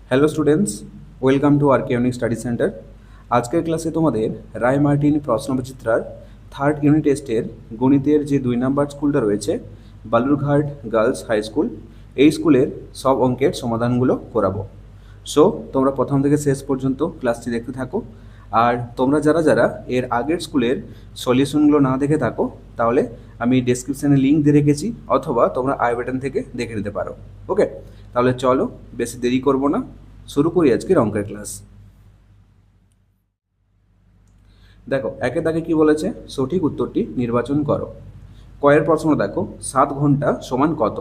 Hello students, welcome to R K unique study centre. আজকের ক্লাসে তোমাদের রায় মার্টিন প্রশ্নবিচিত্রার থার্ড ইউনিট টেস্টের গণিতের যে 2 নম্বর স্কুলটা রয়েছে বালুরঘাট গার্লস হাই স্কুল, এই স্কুলের সব অঙ্কের সমাধানগুলো করাবো। সো তোমরা প্রথম থেকে শেষ পর্যন্ত ক্লাসটি দেখতে থাকো। আর তোমরা যারা যারা এর আগের স্কুলের সলিউশনগুলো না দেখে থাকো তাহলে আমি ডেসক্রিপশানে লিঙ্ক দিয়ে রেখেছি, অথবা তোমরা আই বাটন থেকে দেখে নিতে পারো। ওকে, তাহলে চলো বেশি দেরি করব না, শুরু করি আজকের অঙ্কের ক্লাস। দেখো একে দাগে কি বলেছে, সঠিক উত্তরটি নির্বাচন করো। কয়ের প্রশ্ন দেখো, 7 ঘন্টা সমান কত?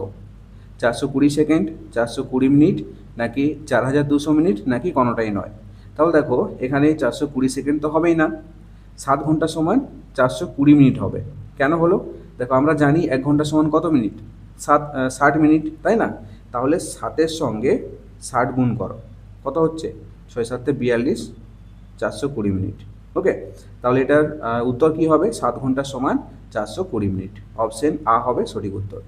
420 সেকেন্ড, 420 মিনিট, নাকি 4200 মিনিট, নাকি কোনোটাই নয়? তাহলে দেখো এখানে 420 সেকেন্ড তো হবেই না, 7 ঘন্টা সমান 420 মিনিট হবে। কেন হলো? দেখো আমরা জানি 1 ঘন্টা সমান কত মিনিট, 60 মিনিট, তাই না? তাহলে 7-এর সঙ্গে 60 গুণ করো, কত হচ্ছে? 6 7 42, 420 মিনিট। ওকে, তাহলে এটার উত্তর কি হবে? 7 ঘন্টা সমান 420 মিনিট। অপশন আ হবে সঠিক উত্তর।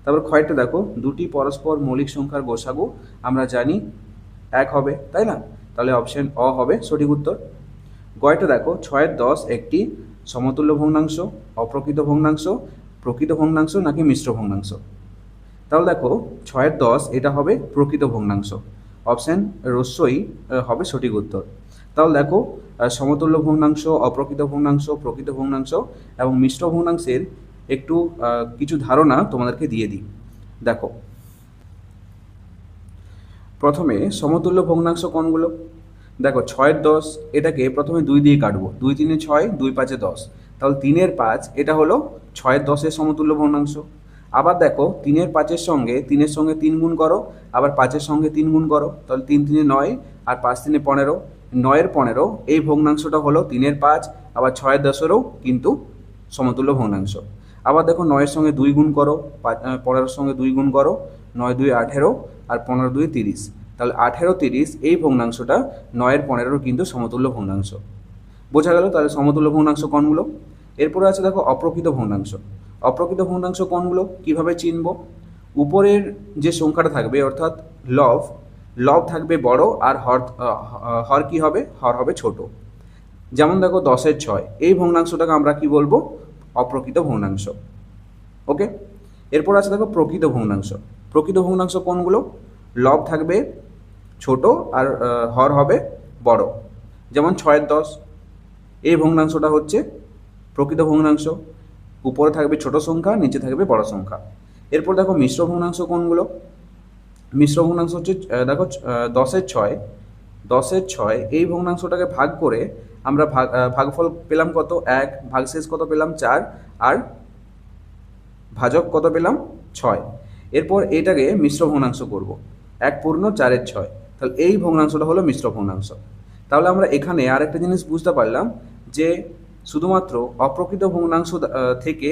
তারপর ক্ষয়টা দেখো, দুটি পরস্পর মৌলিক সংখ্যার গোসাগু আমরা জানি 1 হবে, তাই না? তাহলে অপশন অ হবে সঠিক উত্তর। গয়টা দেখো, 6-10 একটি সমতুল্য ভগ্নাংশ, অপ্রকৃত ভগ্নাংশ, প্রকৃত ভগ্নাংশ, নাকি মিশ্র ভগ্নাংশ? তাহলে দেখো 6-10 এটা হবে প্রকৃত ভগ্নাংশ, অপশান রস্যই হবে সঠিক উত্তর। তাহলে দেখো সমতুল্য ভগ্নাংশ, অপ্রকৃত ভগ্নাংশ, প্রকৃত ভগ্নাংশ এবং মিশ্র ভগ্নাংশের একটু কিছু ধারণা তোমাদেরকে দিয়ে দিই। দেখো প্রথমে সমতুল্য ভগ্নাংশ কোনগুলো? দেখো 6-10 এটাকে প্রথমে 2 দিয়ে কাটবো, 2-3 6, 2-5 10, তাহলে 3-5 এটা হলো 6-10-এর সমতুল্য ভগ্নাংশ। আবার দেখো 3-5-এর সঙ্গে 3-এর সঙ্গে 3 গুণ করো, আবার 5-এর সঙ্গে 3 গুণ করো, তাহলে 3-3 9 আর 5-3 15, 9-15 এই ভগ্নাংশটা হলো 3-5, আবার 6-10-এরও কিন্তু সমতুল্য ভগ্নাংশ। আবার দেখো 9-এর সঙ্গে 2 গুণ করো, 15-এর সঙ্গে 2 গুণ করো, 9-2 18 আর 15-2 30, তাহলে 18-30 এই ভগ্নাংশটা 9-15 কিন্তু সমতুল্য ভগ্নাংশ। বোঝা গেল তাহলে সমতুল্য ভগ্নাংশ কোনগুলো। এরপরে আছে দেখো অপ্রকৃত ভগ্নাংশ। অপ্রকৃত ভগ্নাংশ কোনগুলো, কিভাবে চিনব? উপরের যে সংখ্যাটা থাকবে অর্থাৎ লব, লব থাকবে বড় আর হর কি হবে? হর হবে ছোট। যেমন দেখো 10-6 এই ভগ্নাংশটাকে আমরা কি বলবো? অপ্রকৃত ভগ্নাংশ। ওকে, এরপর আছে দেখো প্রকৃত ভগ্নাংশ। প্রকৃত ভগ্নাংশ কোনগুলো? লব থাকবে ছোট আর হর হবে বড়। যেমন 6-10 এই ভগ্নাংশটা হচ্ছে প্রকৃত ভগ্নাংশ, উপরে থাকবে ছোট সংখ্যা, নিচে থাকবে বড় সংখ্যা। এরপর দেখো মিশ্র ভগ্নাংশ কোনগুলো? মিশ্র ভগ্নাংশ হচ্ছে দেখো 10-6, 10-6 এই ভগ্নাংশটাকে ভাগ করে আমরা ভাগফল পেলাম কত? 1, ভাগশেষ কত পেলাম? 4, আর ভাজক কত পেলাম? 6। এরপর এটাকে মিশ্র ভগ্নাংশ করব, 1/4-6, তাহলে এই ভগ্নাংশটা হলো মিশ্র ভগ্নাংশ। তাহলে আমরা এখানে আরেকটা জিনিস বুঝতে পারলাম যে শুধুমাত্র অপ্রকৃত ভগ্নাংশ থেকে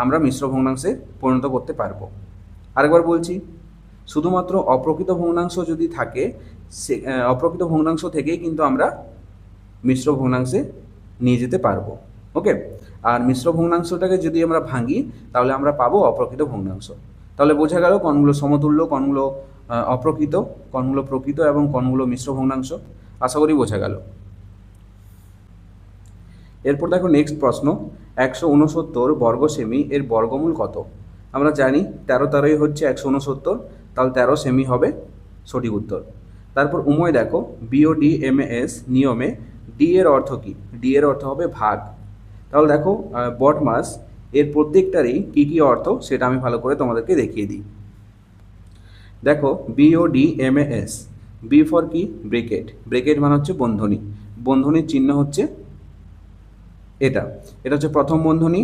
আমরা মিশ্র ভগ্নাংশে পরিণত করতে পারবো। আরেকবার বলছি, শুধুমাত্র অপ্রকৃত ভগ্নাংশ যদি থাকে সে অপ্রকৃত ভগ্নাংশ থেকেই কিন্তু আমরা মিশ্র ভগ্নাংশে নিয়ে যেতে পারবো। ওকে, আর মিশ্র ভগ্নাংশটাকে যদি আমরা ভাঙি তাহলে আমরা পাবো অপ্রকৃত ভগ্নাংশ। তাহলে বোঝা গেল কোনগুলো সমতুল্য, কোনগুলো অপ্রকৃত, কোনগুলো প্রকৃত এবং কোনগুলো মিশ্র ভগ্নাংশ। আশা করি বোঝা গেল। এরপর দেখো নেক্সট প্রশ্ন, 169 বর্গ সেমি এর বর্গমূল কত? আমরা জানি 13 হচ্ছে 169, তাহলে 13 সেমি হবে সঠিক উত্তর। তারপর উময় দেখো, BODMAS নিয়মে ডি এর অর্থ কি? ডি এর অর্থ হবে ভাগ। তাহলে দেখো বটমাস এর প্রত্যেকটারই কী কী অর্থ সেটা আমি ভালো করে তোমাদেরকে দেখিয়ে দিই। দেখো BODMAS, বি ফর কি? ব্রেকেট। ব্রেকেট মানে হচ্ছে বন্ধনী, বন্ধনীর চিহ্ন হচ্ছে এটা। এটা হচ্ছে প্রথম বন্ধনী,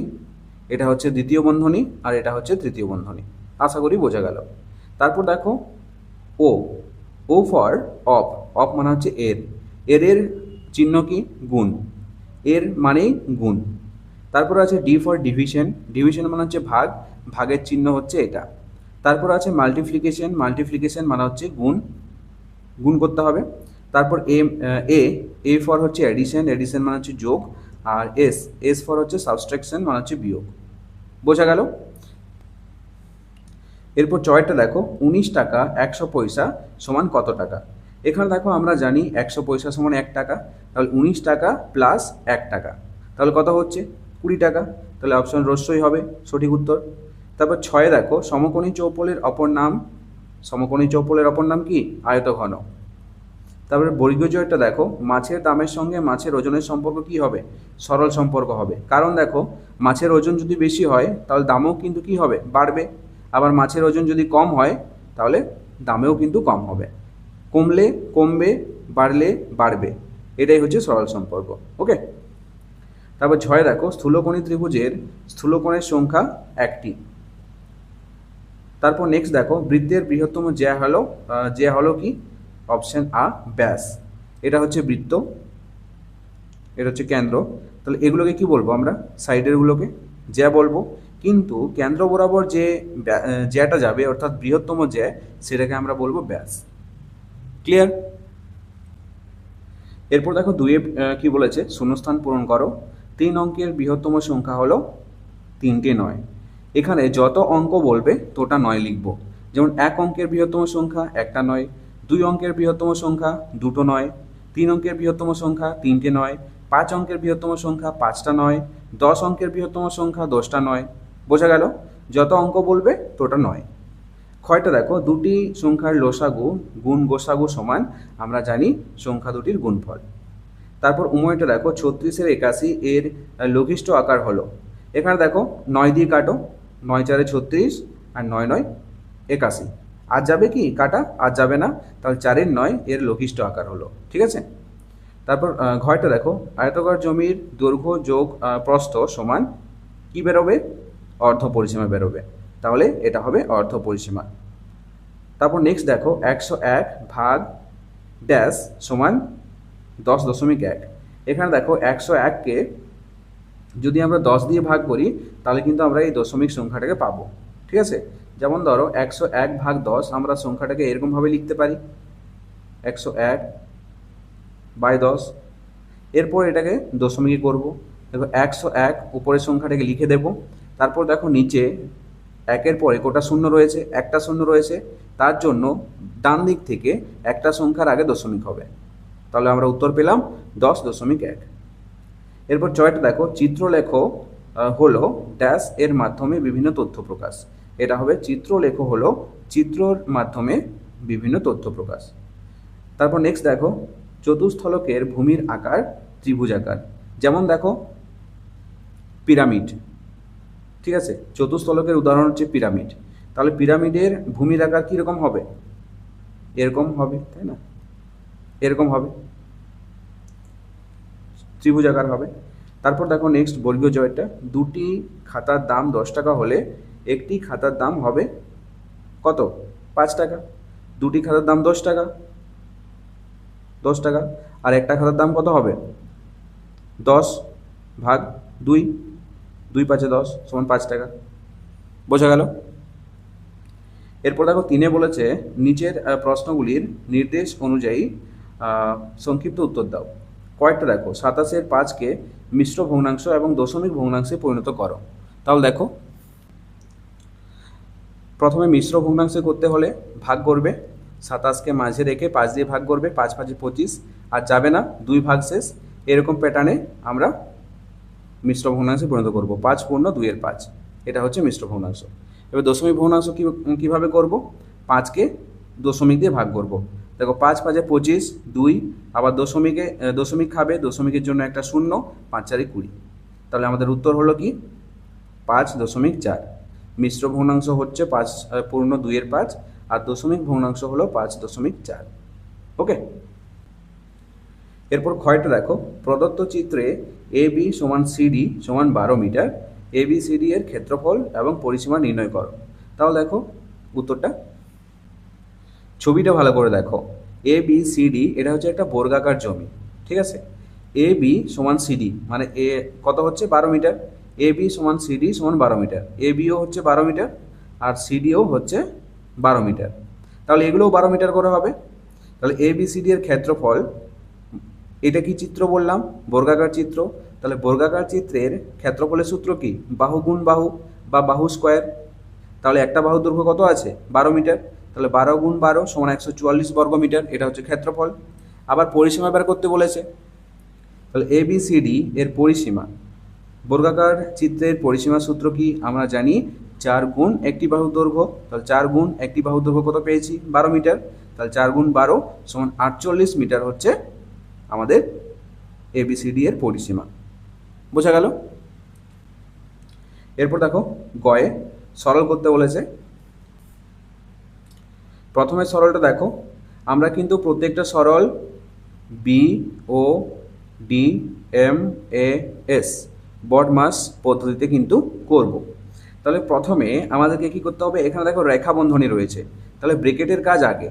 এটা হচ্ছে দ্বিতীয় বন্ধনী, আর এটা হচ্ছে তৃতীয় বন্ধনী। আশা করি বোঝা গেল। তারপর দেখো ও, ও ফর অফ। অফ মানে হচ্ছে এর, এর চিহ্ন কি? গুণ, এর মানেই গুণ। তারপর আছে ডি ফর ডিভিশন। ডিভিশন মানে হচ্ছে ভাগ, ভাগের চিহ্ন হচ্ছে এটা। তারপর আছে মাল্টিপ্লিকেশন। মাল্টিপ্লিকেশন মানে হচ্ছে গুণ, গুণ করতে হবে। তারপর এ ফর হচ্ছে অ্যাডিশন। অ্যাডিশন মানে হচ্ছে যোগ। আর এস ফর হচ্ছে সাবস্ট্রাকশন মানে হচ্ছে বিয়োগ। বোঝা গেল। এরপর চয়টা দেখো, 19 টাকা 100 পয়সা সমান কত টাকা? এখানে দেখো আমরা জানি 100 পয়সা সমান 1 টাকা, তাহলে 19 টাকা প্লাস 1 টাকা, তাহলে কত হচ্ছে 20 টাকা। তাহলে অপশন রস্যই হবে সঠিক উত্তর। তারপর 6 দেখো সমকোণী চৌপলের অপর নাম, সমকোণী চৌপলের অপর নাম কি আয়তঘন। তারপরে বর্গীয় জয়টা দেখো মাছের দামের সঙ্গে মাছের ওজনের সম্পর্ক কি হবে সরল সম্পর্ক হবে, কারণ দেখো মাছের ওজন যদি বেশি হয় তাহলে দামও কিন্তু কি হবে বাড়বে, আবার মাছের ওজন যদি কম হয় তাহলে দামেও কিন্তু কম হবে, কমলে কমবে বাড়লে বাড়বে, এটাই হচ্ছে সরল সম্পর্ক। ওকে। তারপর 6 দেখো স্থূলকোণী ত্রিভুজের স্থূলকোণের সংখ্যা 1টি। তারপর নেক্সট দেখো বৃত্তের বৃহত্তম জ্যা হলো কি অপশন আ ব্যাস, এটা হচ্ছে বৃত্ত, এটা হচ্ছে কেন্দ্র, তাহলে এগুলোকে কি বলবো আমরা সাইডের গুলোকে জ্যা বলবো, কিন্তু কেন্দ্র বরাবর যে জ্যাটা যাবে অর্থাৎ বৃহত্তম জ্যা সেটাকে আমরা বলবো ব্যাস। ক্লিয়ার? এরপর দেখো 2 কি বলেছে শূন্যস্থান পূরণ করো। 3 অঙ্কের বৃহত্তম সংখ্যা হলো 3টে 9। এখানে যত অঙ্ক বলবে তোটা 9 লিখবো, যেমন 1 অঙ্কের বৃহত্তম সংখ্যা 1টা 9, 2 অঙ্কের বৃহত্তম সংখ্যা 2টো 9, 3 অঙ্কের বৃহত্তম সংখ্যা 3টে 9, 5 অঙ্কের বৃহত্তম সংখ্যা 5টা 9, 10 অঙ্কের বৃহত্তম সংখ্যা 10টা 9। বোঝা গেল? যত অঙ্ক বলবে তোটা 9। ক্ষয়টা দেখো দুটি সংখ্যার লসাগু গুণ গোসাগু সমান, আমরা জানি সংখ্যা দুটির গুণফল। তারপর উময়টা দেখো 36-এর 81 এর লঘিষ্ঠ আকার হলো, এখানে দেখো 9 দিয়ে কাটো, 9 4 36 আর 9 9 81, আর যাবে কি কাটা আর যাবে না, তাহলে 4-এর 9 এর লঘিষ্ঠ আকার হলো। ঠিক আছে। তারপর ঘয়টা দেখো আয়তকার জমির দৈর্ঘ্য যোগ প্রস্থ সমান কি বেরোবে অর্ধ পরিসীমা বেরোবে, তাহলে এটা হবে অর্ধ পরিসীমা। তারপর নেক্সট দেখো 101 ভাগ ড্যাশ সমান 10.1। এখানে দেখো 101কে যদি আমরা 10 দিয়ে ভাগ করি তাহলে কিন্তু আমরা এই দশমিক সংখ্যাটাকে পাবো। ঠিক আছে। যেমন ধরো 101 ভাগ 10 আমরা সংখ্যাটাকে এরকমভাবে লিখতে পারি 101/10। এরপর এটাকে দশমিকে করব, দেখো 101 উপরের সংখ্যাটাকে লিখে দেব। তারপর দেখো নিচে 1-এর পরে কোটা শূন্য রয়েছে, একটা শূন্য রয়েছে, তার জন্য ডান দিক থেকে একটা সংখ্যার আগে দশমিক হবে, তাহলে আমরা উত্তর পেলাম 10.1। এরপর 6টা দেখো চিত্রলেখ হলো ড্যাশ এর মাধ্যমে বিভিন্ন তথ্য প্রকাশ, এটা হবে চিত্রলেখ হলো চিত্রর মাধ্যমে বিভিন্ন তথ্য প্রকাশ। তারপর নেক্সট দেখো চতুস্থলকের ভূমির আকার ত্রিভুজাকার, যেমন দেখো পিরামিড। ঠিক আছে, চতুস্থলকের উদাহরণ হচ্ছে পিরামিড, তাহলে পিরামিডের ভূমির আকার কীরকম হবে এরকম হবে, তাই না, এরকম হবে, ত্রিভুজাকার হবে। তারপর দেখো নেক্সট বর্গীয় জয়টা দুটি খাতার দাম 10 টাকা হলে একটি খাতার দাম হবে কত 5 টাকা, দুটি খাতার দাম 10 টাকা, 10 টাকা, আর একটা খাতার দাম কত হবে 10 ভাগ 2, 2 5 10 সমান 5 টাকা। বোঝা গেল? এরপর দেখো 3-এ বলেছে নিচের প্রশ্নগুলির নির্দেশ অনুযায়ী সংক্ষিপ্ত উত্তর দাও। কয়েকটা দেখো 27-এর 5কে মিশ্র ভগ্নাংশ এবং দশমিক ভগ্নাংশে পরিণত করো। তাহলে দেখো প্রথমে মিশ্র ভগ্নাংশে করতে হলে ভাগ করবে, 27কে মাঝে রেখে 5 দিয়ে ভাগ করবে, 5 5 25, আর যাবে না 2 ভাগ শেষ, এরকম প্যাটার্নে আমরা মিশ্র ভগ্নাংশে পরিণত করব। 5 পূর্ণ 2-এর 5, এটা হচ্ছে মিশ্র ভগ্নাংশ। এবার দশমিক ভগ্নাংশ কীভাবে করব, 5কে দশমিক দিয়ে ভাগ করব। দেখো 5 5 25, 2, আবার দশমিক খাবে, দশমিকের জন্য একটা শূন্য, 5 4 20, তাহলে আমাদের উত্তর হলো কি 5.4। মিশ্র ভগ্নাংশ হচ্ছে 5 পূর্ণ 2-এর 5, আর দশমিক ভগ্নাংশ হলো 5.4। ওকে। এরপর ক্ষয়টা দেখো প্রদত্ত চিত্রে AB সমান CD সমান 12 মিটার, ABCD এর ক্ষেত্রফল এবং পরিসীমা নির্ণয় করো। তাহলে দেখো উত্তরটা, ছবিটা ভালো করে দেখো, ABCD এটা হচ্ছে একটা বর্গাকার জমি। ঠিক আছে, AB সমান CD মানে এ কত হচ্ছে 12 মিটার, AB সমান CD সমান 12 মিটার, ABও হচ্ছে 12 মিটার আর CDও হচ্ছে 12 মিটার, তাহলে এগুলোও 12 মিটার করে হবে। তাহলে ABCD এর ক্ষেত্রফল, এটা কি চিত্র বললাম বর্গাকার চিত্র, তাহলে বর্গাকার চিত্রের ক্ষেত্রফলের সূত্র কি বাহু গুণ বাহু বা বাহু স্কোয়ার, তাহলে একটা বাহুর দৈর্ঘ্য কত আছে 12 মিটার, তাহলে 12 × 12 সমান 144 বর্গমিটার, এটা হচ্ছে ক্ষেত্রফল। আবার পরিসীমা বের করতে বলেছে, তাহলে ABCD এর পরিসীমা, বর্গাকার চিত্রের পরিসীমা সূত্র কি আমরা জানি, 4 গুণ একটি বাহুর দৈর্ঘ্য। তাহলে 4 গুণ একটি বাহুর দৈর্ঘ্য কত পেয়েছি, 12 মিটার। তাহলে 4 গুণ 12 সমান 48 মিটার হচ্ছে আমাদের ABCD এর পরিসীমা। বোঝা গেল? এরপর দেখো গয়ে সরল করতে বলেছে। প্রথমে সরলটা দেখো, আমরা কিন্তু প্রত্যেকটা সরল BODMAS বডমাস পদ্ধতিতে কিন্তু করব। তাহলে প্রথমে আমাদেরকে কি করতে হবে, এখানে দেখো রেখা বন্ধনী রয়েছে, তাহলে ব্রেকেটের কাজ আগে।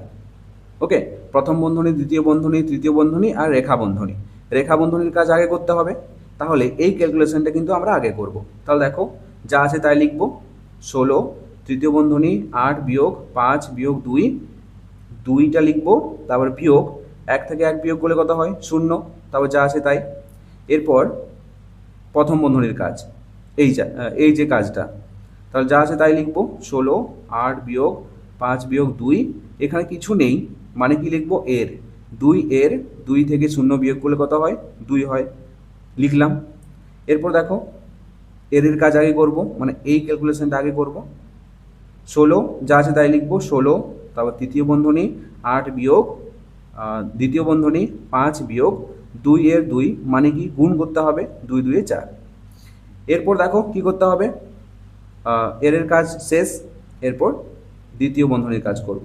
ওকে, প্রথম বন্ধনী, দ্বিতীয় বন্ধনী, তৃতীয় বন্ধনী আর রেখা বন্ধনী। রেখা বন্ধনীর কাজ আগে করতে হবে, তাহলে এই ক্যালকুলেশনটা কিন্তু আমরা আগে করব। তাহলে দেখো যা আছে তাই লিখব, 16 তৃতীয় বন্ধনী 8 বিয়োগ 5 বিয়োগ 2, 2টা লিখব, তারপর বিয়োগ 1 থেকে 1 বিয়োগ করলে কত হয় 0, তারপর যা আছে তাই। এরপর প্রথম বন্ধনীর কাজ, এই যে কাজটা, তাহলে যা আছে তাই লিখব, 16 8 বিয়োগ 5 বিয়োগ 2, এখানে কিছু নেই মানে কি লিখব, এর 2 থেকে 0 বিয়োগ করলে কত হয় 2 হয়, লিখলাম। এরপর দেখো এর কাজ আগে করব, মানে এই ক্যালকুলেশনটা আগে করব। 16 যা আছে তাই লিখব, 16, তারপর তৃতীয় বন্ধনী 8 বিয়োগ দ্বিতীয় বন্ধনী 5 বিয়োগ 2 এর 2, মানে কি গুণ করতে হবে, 2 2 4। এরপর দেখো কি করতে হবে, এর কাজ শেষ। এরপর দ্বিতীয় বন্ধনীর কাজ করব,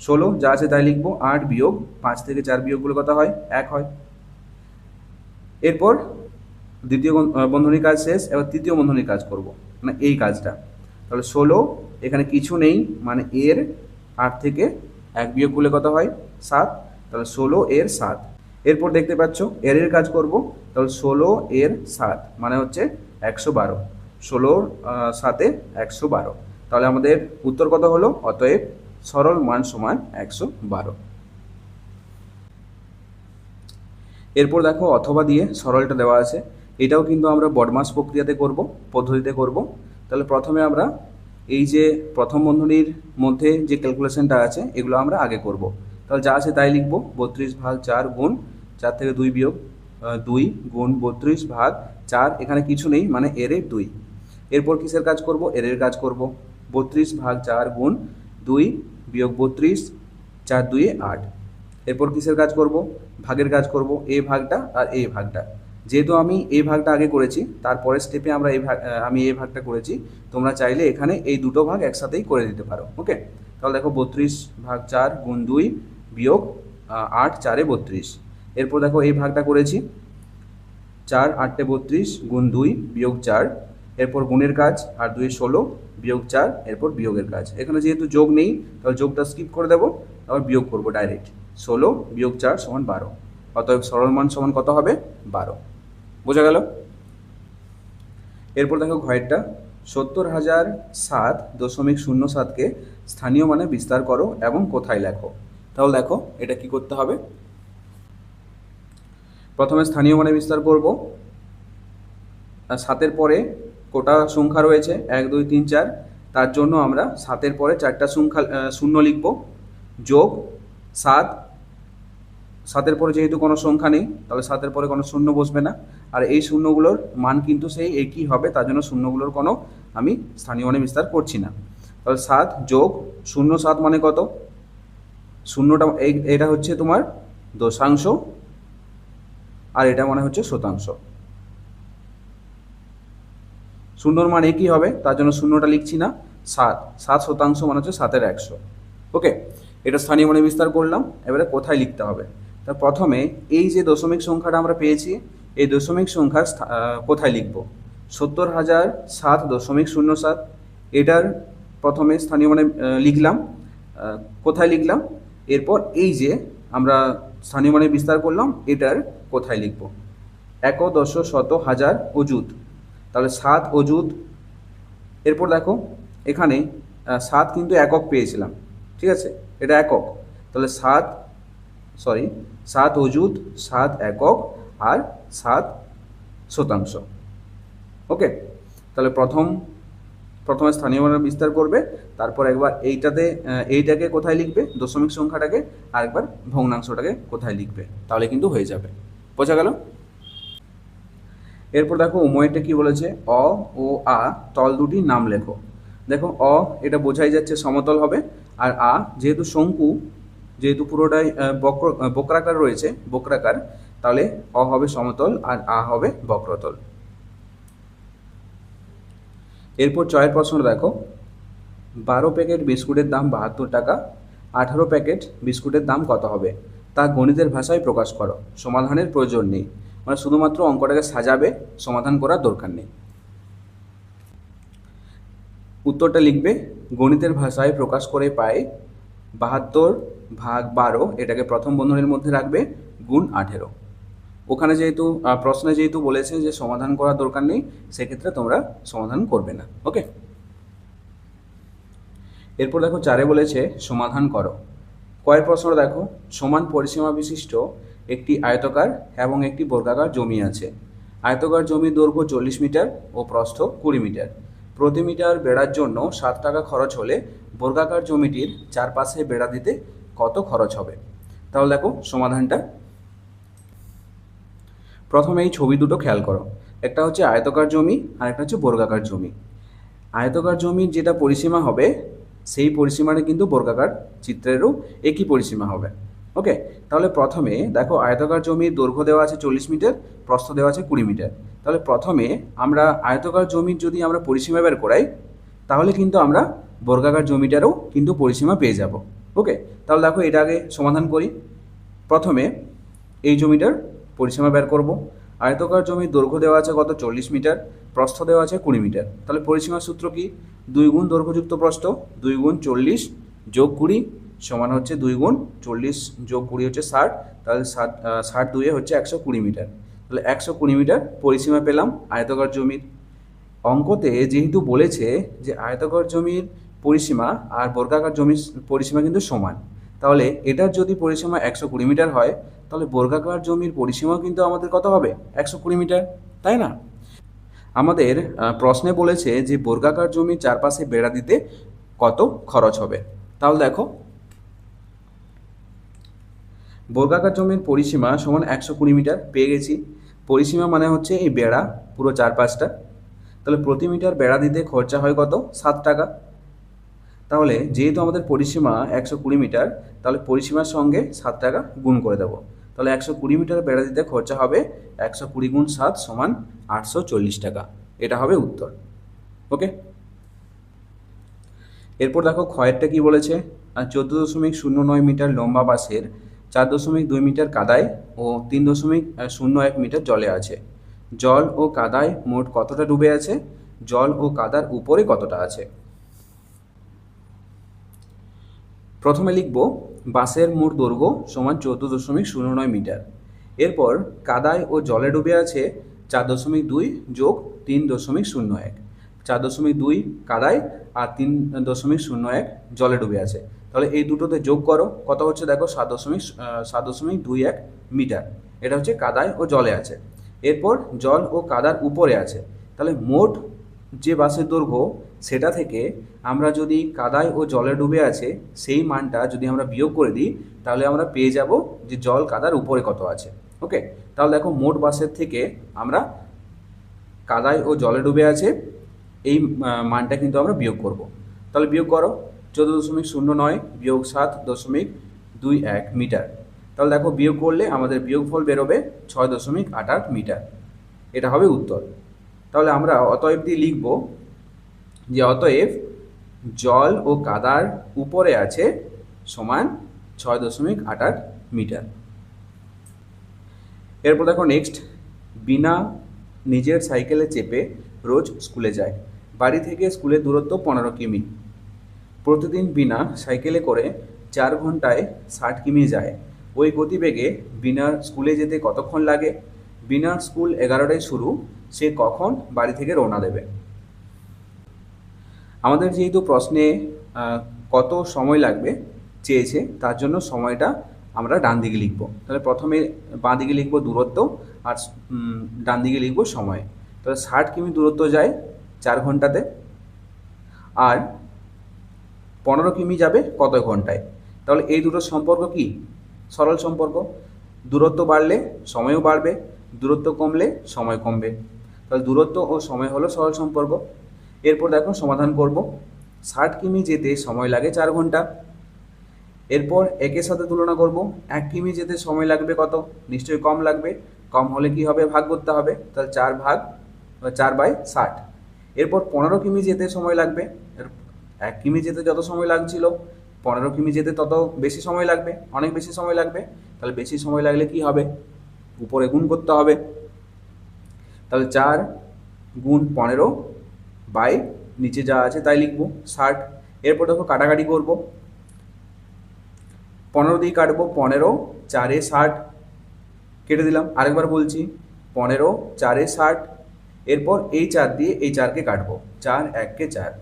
16 যা আছে তাই লিখব, 8 বিয়োগ 5 থেকে 4 বিয়োগ করলে কত হয় 1 হয়। এরপর দ্বিতীয় বন্ধনীর কাজ শেষ, এবার তৃতীয় বন্ধনীর কাজ করব, মানে এই কাজটা। তাহলে 16, এখানে কিছু নেই মানে এর 8 থেকে 1 বিয়োগ করলে কত হয় 7, তাহলে 16 এর 7। এরপর দেখতে পাচ্ছ এর কাজ করব, তাহলে 16 এর 7 মানে হচ্ছে 112, 16 7 112। তাহলে আমাদের উত্তর কত হলো, অতএব সরল মান সমান 112। এরপর দেখো অথবা দিয়ে সরলটা দেওয়া আছে, এটাও কিন্তু আমরা বডমাস প্রক্রিয়াতে করব, পদ্ধতিতে করব। তাহলে প্রথমে আমরা এই যে প্রথম বন্ধনীর মধ্যে যে ক্যালকুলেশনটা আছে এগুলো আমরা আগে করব। তাহলে যা আছে তাই লিখব, 32/4 গুণ 4 থেকে 2 বিয়োগ 2 গুণ 32/4, এখানে কিছু নেই মানে এর 2। এরপর কিসের কাজ করব, এর কাজ করব, 32/4 গুণ 2 বিয়োগ 32, 4 2 8। এরপর কিসের কাজ করব, ভাগের কাজ করব, এই ভাগটা আর এই ভাগটা। যেহেতু আমি এই ভাগটা আগে করেছি, তারপরের স্টেপে আমি এই ভাগটা করেছি, তোমরা চাইলে এখানে এই দুটো ভাগ একসাথেই করে দিতে পারো। ওকে, তাহলে দেখো 32/4 গুণ 2 বিয়োগ 8 4 32। এরপর দেখো এই ভাগটা করেছি, 4 8 32 গুণ 2 বিয়োগ 4। এরপর গুণের কাজ, আর 2 16 বিয়োগ 4, এরপর বিয়োগের কাজ। এখানে যেহেতু যোগ নেই তাহলে যোগটা স্কিপ করে দেবো, তারপর বিয়োগ করবো ডাইরেক্ট, 16 বিয়োগ 4 সমান 12। অতএব সরল মান সমান কত হবে, 12। বোঝা গেল? এরপর দেখো ঘয়েরটা, 70,007.07কে স্থানীয় মানে বিস্তার করো এবং কোথায় লেখো। তাহলে দেখো এটা কি করতে হবে, প্রথমে স্থানীয় মানে বিস্তার করব। 7-এর পরে কোটা সংখ্যা রয়েছে 1 2 3 4, তার জন্য আমরা 7-এর পরে 4টা সংখ্যা শূন্য লিখব, যোগ 7-এর পরে যেহেতু কোনো সংখ্যা নেই তাহলে 7-এর পরে কোনো শূন্য বসবে না, আর এই শূন্যগুলোর মান কিন্তু সেই একই হবে, তার জন্য শূন্যগুলোর কোনো আমি স্থানীয় মানে বিস্তার করছি না। তাহলে 7 যোগ 0 7 মানে কত, শূন্যটা এটা হচ্ছে তোমার দশাংশ, আর এটা মানে হচ্ছে শতাংশ। শূন্যর মান একই হবে, তার জন্য শূন্যটা লিখছি না, 7 শতাংশ মানে হচ্ছে 7-এর 100। ওকে, এটা স্থানীয় মানে বিস্তার করলাম। এবারে কোথায় লিখতে হবে, তা প্রথমে এই যে দশমিক সংখ্যাটা আমরা পেয়েছি, এই দশমিক সংখ্যার কোথায় লিখব, 70,007.07, এটার প্রথমে স্থানীয় মানে লিখলাম, কোথায় লিখলাম। এরপর এই যে আমরা স্থানীয় মানে বিস্তার করলাম, এটার কোথায় লিখব, 1 10 শত হাজার অযুত, তাহলে 7 অযুত। এরপর দেখো এখানে 7 কিন্তু একক পেয়েছিলাম, ঠিক আছে, এটা একক, তাহলে 7 অযুত, 7 একক আর 7 শতাংশ। ওকে, তাহলে প্রথমে স্থানীয় মানের বিস্তার করবে, তারপর একবার এইটাকে কোথায় লিখবে, দশমিক সংখ্যাটাকে, আর একবার ভগ্নাংশটাকে কোথায় লিখবে, তাহলে কিন্তু হয়ে যাবে। বোঝা গেল? এরপর দেখো উময়টা কি বলেছে, অ ও আ তল দুটি নাম লেখো। দেখো অ এটা বোঝাই যাচ্ছে সমতল হবে, আর আ যেহেতু শঙ্কু, যেহেতু পুরোটাই বক্রাকার রয়েছে, বক্রাকার, তাহলে অ হবে সমতল আর আ হবে বক্রতল। এরপর চয়ের প্রশ্ন দেখো, 12 প্যাকেট বিস্কুটের দাম 72 টাকা, 18 প্যাকেট বিস্কুটের দাম কত হবে, তা গণিতের ভাষায় প্রকাশ করো। সমাধানের প্রয়োজন নেই, মানে শুধুমাত্র অঙ্কটাকে সাজাবে, সমাধান করার দরকার নেই। উত্তরটা লিখবে, গণিতের ভাষায় প্রকাশ করে পাই 72 ভাগ 12, এটাকে প্রথম বন্ধনীর মধ্যে রাখবে, গুণ 18। ওখানে যেহেতু প্রশ্নে যেহেতু বলেছে যে সমাধান করার দরকার নেই, সেক্ষেত্রে তোমরা সমাধান করবে না। ওকে। এরপর দেখো 4-এ বলেছে সমাধান করো। কয়ের প্রশ্ন দেখো, সমান পরিসীমা বিশিষ্ট একটি আয়তকার এবং একটি বর্গাকার জমি আছে। আয়তকার জমির দৈর্ঘ্য 40 মিটার ও প্রস্থ 20 মিটার। প্রতি মিটার বেড়ার জন্য 7 টাকা খরচ হলে বর্গাকার জমিটির চারপাশে বেড়া দিতে কত খরচ হবে? তাহলে দেখো সমাধানটা। প্রথমে এই ছবি দুটো খেয়াল করো, একটা হচ্ছে আয়তকার জমি আর একটা হচ্ছে বর্গাকার জমি। আয়তকার জমির যেটা পরিসীমা হবে, সেই পরিসীমাটা কিন্তু বর্গাকার চিত্রেরও একই পরিসীমা হবে। ওকে, তাহলে প্রথমে দেখো আয়তকার জমির দৈর্ঘ্য দেওয়া আছে 40 মিটার, প্রস্থ দেওয়া আছে 20 মিটার। তাহলে প্রথমে আমরা আয়তকার জমির যদি আমরা পরিসীমা বের করাই, তাহলে কিন্তু আমরা বর্গাকার জমিটারও কিন্তু পরিসীমা পেয়ে যাব। ওকে, তাহলে দেখো এটা আগে সমাধান করি। প্রথমে এই জমিটার পরিসীমা বের করব। আয়তকার জমির দৈর্ঘ্য দেওয়া আছে কত, 40 মিটার, প্রস্থ দেওয়া আছে 20 মিটার। তাহলে পরিসীমার সূত্র কি, 2 গুণ দৈর্ঘ্যযুক্ত প্রস্থ, 2 গুণ 40 যোগ 20 সমান হচ্ছে 2 গুণ 40 যোগ 20 হচ্ছে 60। তাহলে 60 2-এ হচ্ছে 120 মিটার। তাহলে 120 মিটার পরিসীমা পেলাম আয়তকার জমির। অঙ্কতে যেহেতু বলেছে যে আয়তকার জমির পরিসীমা আর বর্গাকার জমির পরিসীমা কিন্তু সমান, তাহলে এটার যদি পরিসীমা 120 মিটার হয়, তাহলে বর্গাকার জমির পরিসীমাও কিন্তু আমাদের কত হবে, 120 মিটার, তাই না? আমাদের প্রশ্নে বলেছে যে বর্গাকার জমির চারপাশে বেড়া দিতে কত খরচ হবে। তাহলে দেখো বর্গাকার জমির পরিসীমা সমান 120 মিটার পেয়ে গেছি। পরিসীমা মানে হচ্ছে এই বেড়া পুরো চারপাশটা। তাহলে প্রতি মিটার বেড়া দিতে খরচা হয় কত, 7 টাকা। তাহলে যেহেতু আমাদের পরিসীমা 120 মিটার, তাহলে পরিসীমার সঙ্গে 7 টাকা গুণ করে দেবো। তাহলে 120 মিটার বেড়া দিতে খরচা হবে 120 গুণ 7 সমান 840 টাকা। এটা হবে উত্তর। ওকে। এরপর দেখো ক্ষয়েরটা কি বলেছে, 14.09 মিটার লম্বা বাসের 4.2 মিটার কাদায় ও 3.01 মিটার জলে আছে। জল ও কাদায় মোট কতটা ডুবে আছে, জল ও কাদার উপরে কতটা আছে? প্রথমে লিখব বাসের মোট দৈর্ঘ্য সমান 14.09 মিটার। এরপর কাদায় ও জলে ডুবে আছে 4.2 যোগ 3.01। 4.2 কাদায় আর 3.01 জলে ডুবে আছে। তাহলে এই দুটোতে যোগ করো, কত হচ্ছে দেখো 7.21 মিটার। এটা হচ্ছে কাদায় ও জলে আছে। এরপর জল ও কাদার উপরে আছে। তাহলে মোট যে বাসের দৈর্ঘ্য, সেটা থেকে আমরা যদি কাদায় ও জলে ডুবে আছে সেই মানটা যদি আমরা বিয়োগ করে দিই, তাহলে আমরা পেয়ে যাব যে জল কাদার উপরে কত আছে। ওকে, তাহলে দেখো মোট বাসের থেকে আমরা কাদায় ও জলে ডুবে আছে এই মানটা কিন্তু আমরা বিয়োগ করব। তাহলে বিয়োগ করো, 14.09 বিয়োগ 7.21 মিটার। তাহলে দেখো বিয়োগ করলে আমাদের বিয়োগফল বেরোবে 6.88 মিটার। এটা হবে উত্তর। তাহলে আমরা অতএব দিয়ে লিখব যে অতএব জল ও কাদার উপরে আছে সমান 6.88 মিটার। এরপর দেখো নেক্সট, বিনা নিজের সাইকেলে চেপে রোজ স্কুলে যায়। বাড়ি থেকে স্কুলের দূরত্ব 15 কিমি। প্রতিদিন বিনা সাইকেলে করে 4 ঘন্টায় 60 কিমি যায়। ওই গতিবেগে বিনার স্কুলে যেতে কতক্ষণ লাগে? বিনার স্কুল 11টায় শুরু, সে কখন বাড়ি থেকে রওনা দেবে? আমাদের যেহেতু প্রশ্নে কত সময় লাগবে চেয়েছে, তার জন্য সময়টা আমরা ডান দিকে লিখব। তাহলে প্রথমে বাঁ দিকে লিখব দূরত্ব আর ডান দিকে লিখব সময়। তাহলে 60 কিমি দূরত্ব যায় 4 ঘন্টাতে। আর 15 কিমি যাবে কত ঘন্টায়। তাহলে এই দুটো সম্পর্ক কি? সরল সম্পর্ক। দূরত্ব বাড়লে সময়ও বাড়বে, দূরত্ব কমলে সময় কমবে। তাহলে দূরত্ব ও সময় হলো সরল সম্পর্ক। এরপর দেখো সমাধান করব। 60 কিমি যেতে সময় লাগে 4 ঘন্টা। এরপর একের সাথে তুলনা করব। 1 কিমি যেতে সময় লাগবে কত? নিশ্চয়ই কম লাগবে। কম হলে কি হবে? ভাগ করতে হবে। তাহলে 4/60। এরপর 15 কিমি যেতে সময় লাগবে। 1 কিমি যেতে যত সময় লাগছিল, 15 কিমি যেতে তত বেশি সময় লাগবে, অনেক বেশি সময় লাগবে। তাহলে বেশি সময় লাগলে কি হবে? উপরে গুণ করতে হবে। তাহলে 4 × 15 নিচে যা আছে তাই লিখবো 60। এরপর দেখো কাটাকাটি করব। 15 দিয়ে কাটবো, 15 4 60 কেটে দিলাম। আরেকবার বলছি, 15 4 60। এরপর এই 4 দিয়ে এই 4কে কাটবো, 4 1 4।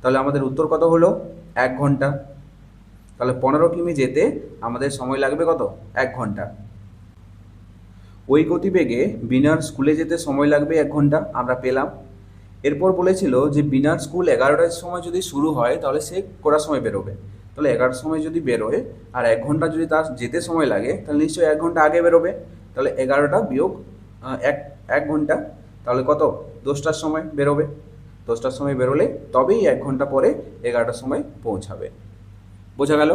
তাহলে আমাদের উত্তর কত হলো? 1 ঘন্টা। তাহলে 15 কিমি যেতে আমাদের সময় লাগবে কত? 1 ঘন্টা। ওই গতিবেগে বিনার স্কুলে যেতে সময় লাগবে 1 ঘন্টা, আমরা পেলাম। এরপর বলেছিল যে বিনার স্কুল 11টার সময় যদি শুরু হয় তাহলে সে কটার সময় বেরোবে। তাহলে 11টার সময় যদি বেরোয় আর 1 ঘন্টা যদি তার যেতে সময় লাগে, তাহলে নিশ্চয়ই 1 ঘন্টা আগে বেরোবে। তাহলে 11টা বিয়োগ 1 ঘন্টা, তাহলে কত? 10টার সময় বেরোবে। 10টার সময় বেরোলে তবেই 1 ঘন্টা পরে 11টার সময় পৌঁছাবে। বোঝা গেল?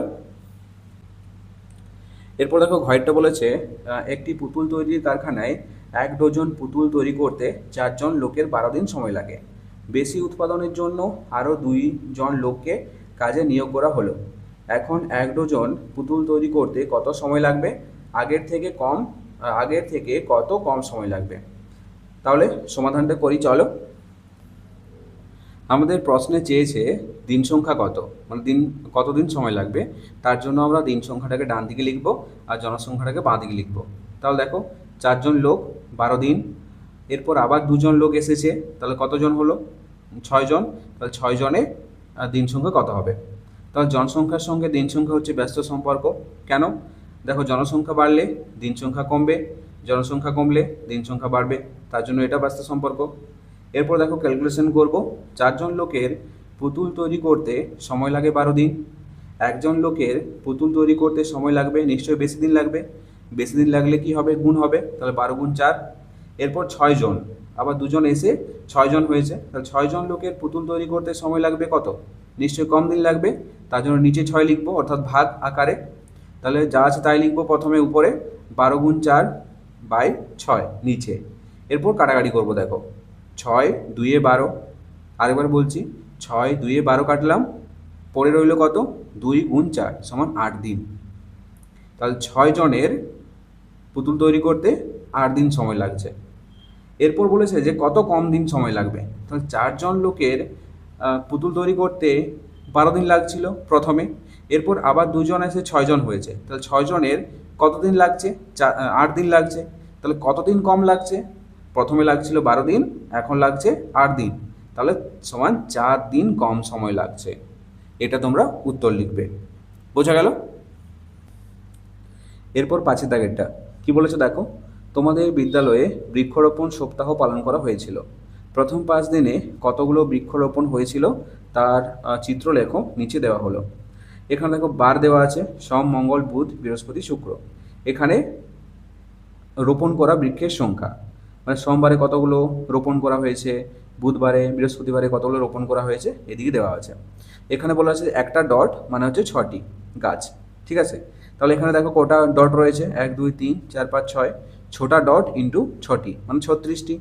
এরপর দেখো ঘরটা বলেছে, একটি পুতুল তৈরির কারখানায় 1 ডজন পুতুল তৈরি করতে 4 জন লোকের 12 দিন সময় লাগে। বেশি উৎপাদনের জন্য আরও 2 জন লোককে কাজে নিয়োগ করা হলো। এখন 1 ডজন পুতুল তৈরি করতে কত সময় লাগবে? আগের থেকে কত কম সময় লাগবে? তাহলে সমাধানটা করি, চলো। আমাদের প্রশ্নে চেয়েছে দিন সংখ্যা কত, মানে কতদিন সময় লাগবে। তার জন্য আমরা দিন সংখ্যাটাকে ডান দিকে লিখব আর জনসংখ্যাটাকে বাঁ দিকে লিখব। তাহলে দেখো 4 জন লোক 12 দিন। এরপর আবার 2 জন লোক এসেছে, তাহলে কতজন হলো? 6 জন। তাহলে 6 জনে দিন সংখ্যা কত হবে? তাহলে জনসংখ্যার সঙ্গে দিন সংখ্যা হচ্ছে ব্যস্ত সম্পর্ক। কেন? দেখো জনসংখ্যা বাড়লে দিন সংখ্যা কমবে, জনসংখ্যা কমলে দিন সংখ্যা বাড়বে, তার জন্য এটা ব্যস্ত সম্পর্ক। এরপর দেখো ক্যালকুলেশন করব। 4 জন লোকের পুতুল তৈরি করতে সময় লাগে 12 দিন। 1 জন লোকের পুতুল তৈরি করতে সময় লাগবে, নিশ্চয়ই বেশি দিন লাগবে। বেশি দিন লাগলে কি হবে? গুণ হবে, তাহলে 12 × 4। এরপর 6 জন, আবার 2 জন এসে 6 জন হয়েছে। তাহলে 6 জন লোকের পুতুল তৈরি করতে সময় লাগবে কত? নিশ্চয়ই কম দিন লাগবে, তার জন্য নিচে 6 লিখবো, অর্থাৎ ভাগ আকারে। তাহলে যা আছে তাই লিখবো। প্রথমে উপরে 12 × 4/6 নিচে। এরপর কাটাকাটি করব। দেখো 6 2 12, আরেকবার বলছি 6 2 12 কাটলাম, পরে রইল কত? 2 × 4 = 8 দিন। তাহলে 6 জনের পুতুল তৈরি করতে 8 দিন সময় লাগছে। এরপর বলেছে যে কত কম দিন সময় লাগবে। তাহলে 4 জন লোকের পুতুল তৈরি করতে 12 দিন লাগছিল প্রথমে। এরপর আবার 2 জন এসে 6 জন হয়েছে, তাহলে 6 জনের কত দিন লাগছে? 8 দিন লাগছে। তাহলে কতদিন কম লাগছে? প্রথমে লাগছিল 12 দিন, এখন লাগছে 8 দিন, তাহলে সমান 4 দিন কম সময় লাগছে। এটা তোমরা উত্তর লিখবে। বোঝা গেল? এরপর 5 দাগেরটা কি বলেছে দেখো, তোমাদের বিদ্যালয়ে বৃক্ষরোপণ সপ্তাহ পালন করা হয়েছিল। প্রথম 5 দিনে কতগুলো বৃক্ষরোপণ হয়েছিল তার চিত্র লেখো, নিচে দেওয়া হলো। এখানে দেখো বার দেওয়া আছে, সোম মঙ্গল বুধ বৃহস্পতি শুক্র। এখানে রোপণ করা বৃক্ষের সংখ্যা, মানে সোমবারে কতগুলো রোপণ করা হয়েছে, বুধবারে বৃহস্পতিবারে কতগুলো রোপণ করা হয়েছে এদিকে দেওয়া আছে। এখানে বলা আছে একটা ডট মানে হচ্ছে 6টি গাছ, ঠিক আছে। তাহলে এখানে দেখো কটা ডট রয়েছে, 1 2 3 4 5 6, ছোটা ডট ইন্টু 6টি মানে 36টি।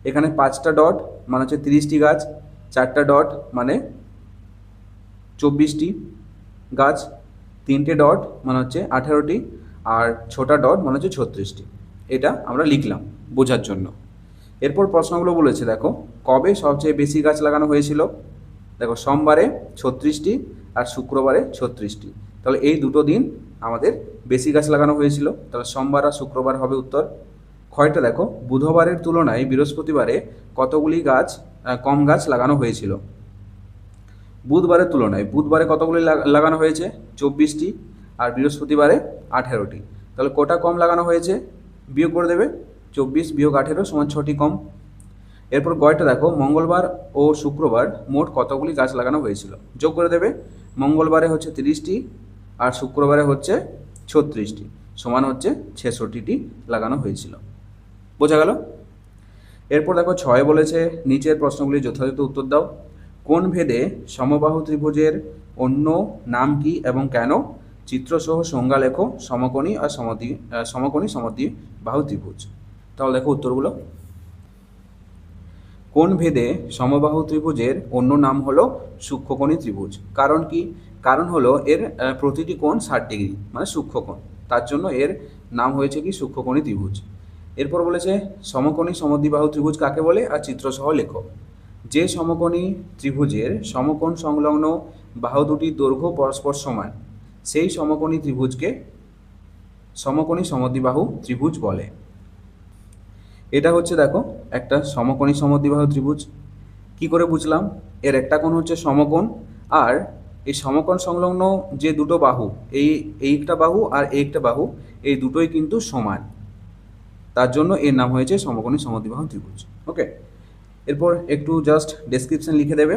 এখানে 5টা ডট মানে হচ্ছে 30টি গাছ, 4টা ডট মানে 24টি গাছ, 3টে ডট মানে হচ্ছে 18টি, আর ছোটা ডট মানে হচ্ছে 36টি। এটা আমরা লিখলাম বোঝার জন্য। এরপর প্রশ্নগুলো বলেছে দেখো, কবে সবচেয়ে বেশি গাছ লাগানো হয়েছিল। দেখো সোমবারে 36টি আর শুক্রবারে 36টি। তাহলে এই দুটো দিন আমাদের বেশি গাছ লাগানো হয়েছিল, তাহলে সোমবার আর শুক্রবার হবে উত্তর। ক্ষয়টা দেখো, বুধবারের তুলনায় বৃহস্পতিবারে কতগুলি কম গাছ লাগানো হয়েছিল। বুধবারের তুলনায় বুধবারে কতগুলি লাগানো হয়েছে? 24টি, আর বৃহস্পতিবারে 18টি। তাহলে কটা কম লাগানো হয়েছে? বিয়োগ করে দেবে, 24 - 18 = 6টি কম। এরপর গয়টা দেখো, মঙ্গলবার ও শুক্রবার মোট কতগুলি গাছ লাগানো হয়েছিল, যোগ করে দেবে। মঙ্গলবারে হচ্ছে 30টি আর শুক্রবারে হচ্ছে 36টি, সমান হচ্ছে 66টি লাগানো হয়েছিল। বোঝা গেল? এরপর দেখো 6 বলেছে নিচের প্রশ্নগুলি যথাযথ উত্তর দাও। কোন ভেদে সমবাহু ত্রিভুজের অন্য নাম কি এবং কেন? চিত্রসহ সংজ্ঞা লেখো। সমকোণী আর সমকোণী সমদ্বিবাহু ত্রিভুজ। তাহলে দেখো উত্তরগুলো। কোন ভেদে সমবাহু ত্রিভুজের অন্য নাম হলো সূক্ষ্মকোণী ত্রিভুজ। কারণ কি? কারণ হলো এর প্রতিটি কোণ 60 ডিগ্রি, মানে সূক্ষ্মকোণ, তার জন্য এর নাম হয়েছে কি সূক্ষ্মকোণী ত্রিভুজ। এরপর বলেছে সমকোণী সমদ্বিবাহু ত্রিভুজ কাকে বলে আর চিত্রসহ লেখো। যে সমকোণী ত্রিভুজের সমকোণ সংলগ্ন বাহু দুটির দৈর্ঘ্য পরস্পর সমান, সেই সমকোণী ত্রিভুজকে সমকোণী সমদ্বিবাহু ত্রিভুজ বলে। এটা হচ্ছে দেখো একটা সমকোণী সমদ্বিবাহু ত্রিভুজ। কি করে বুঝলাম? এর একটা কোণ হচ্ছে সমকোণ, আর এই সমকোণ সংলগ্ন যে দুটো বাহু, এই একটা বাহু আর এই একটা বাহু, এই দুটোই কিন্তু সমান, তার জন্য এর নাম হয়েছে সমকোণী সমদ্বিবাহু ত্রিভুজ। ওকে, এরপর একটু জাস্ট ডেসক্রিপশন লিখে দেবে।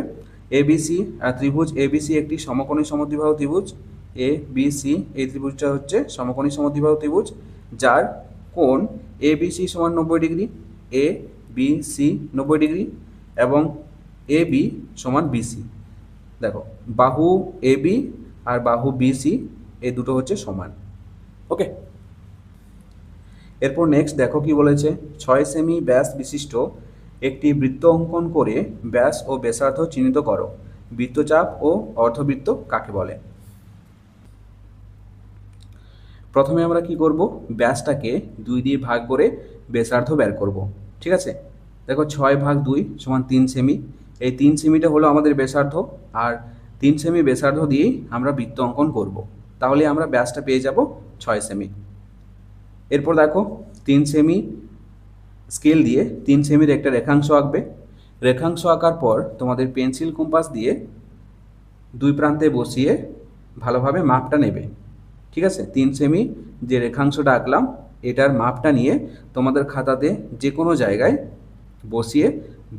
এবিসি ত্রিভুজ এবিসি একটি সমকোণী সমদ্বিবাহু ত্রিভুজ। এবিসি এই ত্রিভুজটা হচ্ছে সমকোণী সমদ্বিবাহু ত্রিভুজ, যার কোণ এবিসি সমান 90 degree, A B C 90 degree এবং এ বি সমান বিসি। দেখো বাহু এ বি আর বাহু বিসি এই দুটো হচ্ছে সমান। ওকে, এরপর নেক্সট দেখো কি বলেছে। 6 সেমি ব্যাস বিশিষ্ট একটি বৃত্ত অঙ্কন করে ব্যাস ও ব্যাসার্ধ চিহ্নিত করো। বৃত্তচাপ ও অর্ধবৃত্ত কাকে বলে? প্রথমে আমরা কি করব, ব্যাসটাকে 2 দিয়ে ভাগ করে ব্যাসার্ধ বের করব। ঠিক আছে, দেখো 6 ভাগ 2 সমান 3 সেমি। এই 3 সেমিটা হলো আমাদের ব্যাসার্ধ, আর 3 সেমি ব্যাসার্ধ দিয়েই আমরা বৃত্ত অঙ্কন করব। তাহলে আমরা ব্যাসটা পেয়ে যাব 6 সেমি। এরপর দেখো 3 সেমি স্কেল দিয়ে 3 সেমির একটা রেখাংশ আঁকবে। রেখাংশ আঁকার পর তোমাদের পেন্সিল কম্পাস দিয়ে 2 প্রান্তে বসিয়ে ভালোভাবে মাপটা নেবে। ঠিক আছে, 3 সেমি যে রেখাংশটা আঁকলাম এটার মাপটা নিয়ে তোমাদের খাতাতে যে কোনো জায়গায় বসিয়ে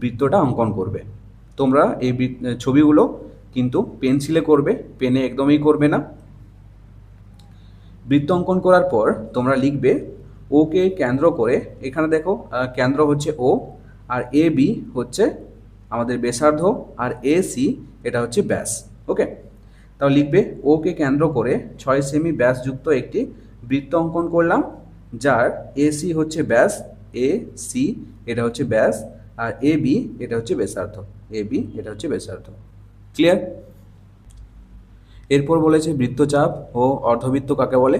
বৃত্তটা অঙ্কন করবে। তোমরা এই ছবিগুলো কিন্তু পেন্সিলে করবে, পেনে একদমই করবে না। বৃত্ত অঙ্কন করার পর তোমরা লিখবে ওকে কেন্দ্র করে, এখানে দেখো কেন্দ্র হচ্ছে ও, আর এ বি হচ্ছে আমাদের ব্যাসার্ধ, আর এ সি এটা হচ্ছে ব্যাস। ওকে, তাহলে লিখবে ওকে কেন্দ্র করে 6 সেমি ব্যাসযুক্ত একটি বৃত্ত অঙ্কন করলাম, যার এ সি হচ্ছে ব্যাস, এ সি এটা হচ্ছে ব্যাস, আর এ বি এটা হচ্ছে ব্যাসার্ধ, এ বি এটা হচ্ছে ব্যাসার্ধ। ক্লিয়ার? এরপর বলেছে বৃত্তচাপ ও অর্ধবৃত্ত কাকে বলে।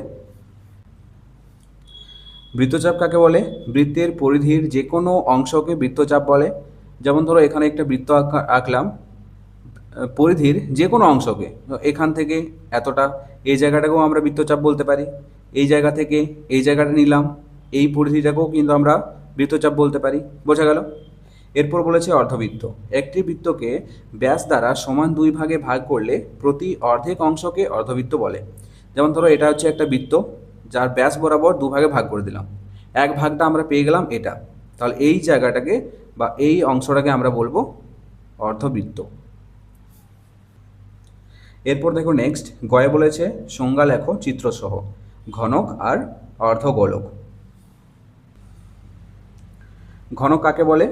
বৃত্তচাপ কাকে বলে? বৃত্তের পরিধির যে কোনো অংশকে বৃত্তচাপ বলে। যেমন ধরো এখানে একটা বৃত্ত আঁকলাম, পরিধির যে কোনো অংশকে, এখান থেকে এতটা, এই জায়গাটাকেও আমরা বৃত্তচাপ বলতে পারি। এই জায়গা থেকে এই জায়গাটা নিলাম, এই পরিধিটাকেও কিন্তু আমরা বৃত্তচাপ বলতে পারি। বোঝা গেল? এরপর বলেছে অর্ধবৃত্ত। একটি বৃত্তকে ব্যাস দ্বারা সমান 2 ভাগে ভাগ করলে প্রতি অর্ধেক অংশকে অর্ধবৃত্ত বলে। যেমন ধরো এটা হচ্ছে একটা বৃত্ত, যার ব্যাস বরাবর 2 ভাগে ভাগ করে দিলাম, এক ভাগটা আমরা পেয়ে গেলাম এটা, তাহলে এই জায়গাটাকে বা এই অংশটাকে আমরা বলবো অর্ধবৃত্ত। এরপর দেখো নেক্সট গয়ে বলেছে সংজ্ঞা লেখো চিত্রসহ। ঘনক আর অর্ধগোলক। ঘনক কাকে বলে?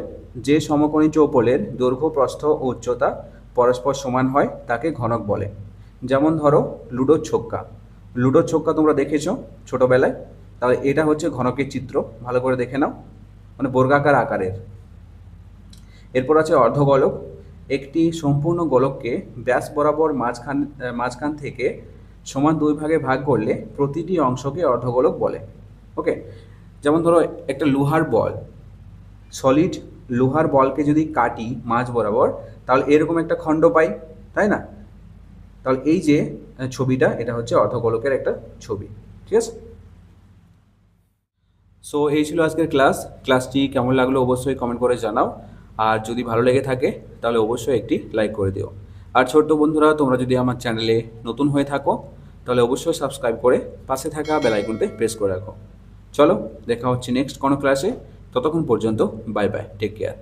যে সমকোণী চৌপলের দৈর্ঘ্য প্রস্থ ও উচ্চতা পরস্পর সমান হয় তাকে ঘনক বলে। যেমন ধরো লুডোর ছক্কা, লুডোর ছক্কা তোমরা দেখেছো ছোটোবেলায়, তাহলে এটা হচ্ছে ঘনকের চিত্র, ভালো করে দেখে নাও, মানে বর্গাকার আকারের। এরপর আছে অর্ধগোলক। একটি সম্পূর্ণ গোলককে ব্যাস বরাবর মাঝখান থেকে সমান 2 ভাগে ভাগ করলে প্রতিটি অংশকে অর্ধগোলক বলে। ওকে, যেমন ধরো একটা লোহার বল, সলিড লোহার বলকে যদি কাটি মাঝ বরাবর, তাহলে এরকম একটা খণ্ড পাই, তাই না? তাহলে এই যে ছবিটা, এটা হচ্ছে অর্ধগোলকের একটা ছবি। ঠিক আছে, সো এই ছিল আজকের ক্লাসটি কেমন লাগলো অবশ্যই কমেন্ট করে জানাও, আর যদি ভালো লেগে থাকে তাহলে অবশ্যই একটি লাইক করে দিও। আর ছোট্ট বন্ধুরা, তোমরা যদি আমার চ্যানেলে নতুন হয়ে থাকো তাহলে অবশ্যই সাবস্ক্রাইব করে পাশে থাকা বেল আইকনটি প্রেস করে রাখো। চলো দেখা হচ্ছে নেক্সট কোনো ক্লাসে, ততক্ষণ পর্যন্ত বাই বাই, টেক কেয়ার।